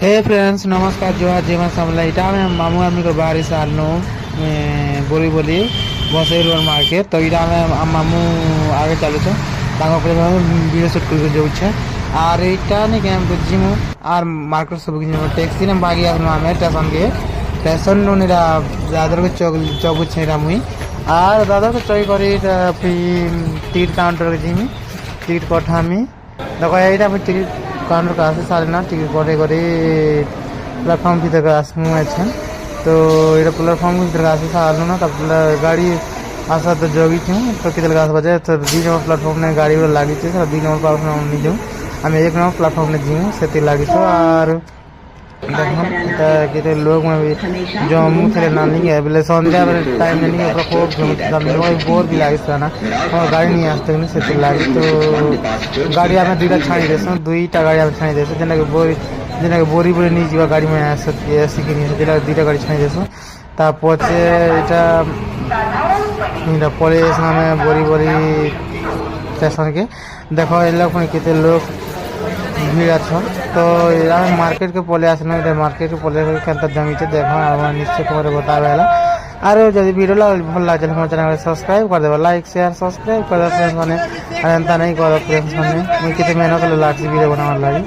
हे friends नमस्कार जोहार जीवन समला इटा में मामू आमी को बाहरी सालनो बोली बोली बसई रोड मार्केट तो इटा में मामू आगे चलु छ ताको पर वीडियो शूट कर जाउ छ और इटा ने के हम जिमु और मार्केट सब के टैक्सी ने बागी आनो हमें स्टेशन नो निरा दादर को चौक छेरा मुई और दादर को चौक करी टिकट काउंटर के जिमी टिकट कठामी देखो एटा पे टिकट काउंटर का आसे सारे ना टिकट करे करे प्लेटफॉर्म की तरह आसमु আছে तो এটা प्लेटफॉर्म की तरह आसे सारे ना तब गाड़ी आसा तो जोगी थी तो किधर का बजे तो 2 नंबर प्लेटफॉर्म ने गाड़ी वाला लागी थी 2 नंबर प्लेटफॉर्म नहीं जाऊं हम 1 नंबर प्लेटफॉर्म ने जीऊं सेती लागी तो और देखो এটা किते लोग में भी जो मुंह से ना नहीं है बोले संध्या टाइम नहीं है खूब हम लोग बोर भी लागी था ना और गाड़ी नहीं आते नहीं सेती लागी तो गाड़ी हमें दुईटा छाड़ी देसो दुईटा गाड़ी हमें छाड़ी देसो जेना के बोरी बोरी नहीं जीवा गाड़ी में ऐसी कि नहीं जेला दुईटा गाड़ी छाड़ी देसो ता पछे এটা इनटा परे हमें बोरी बोरी स्टेशन के देखो ए लोग किते लोग ভিড় আছে তো আমি মার্কেট কে পলে আসনো এটা মার্কেট কে পলে কেন জমিতে দেখো আমার নিশ্চয় তোমারে बतावे हला আর যদি ভিডিও ভালো লাগে আমার চ্যানেল সাবস্ক্রাইব করে দেবা লাইক শেয়ার সাবস্ক্রাইব করে দেবা फ्रेंड्स माने আর এন্তা নাই করো फ्रेंड्स माने মুই কিতে মেহনত করে লাগছি ভিডিও বানাবার লাগি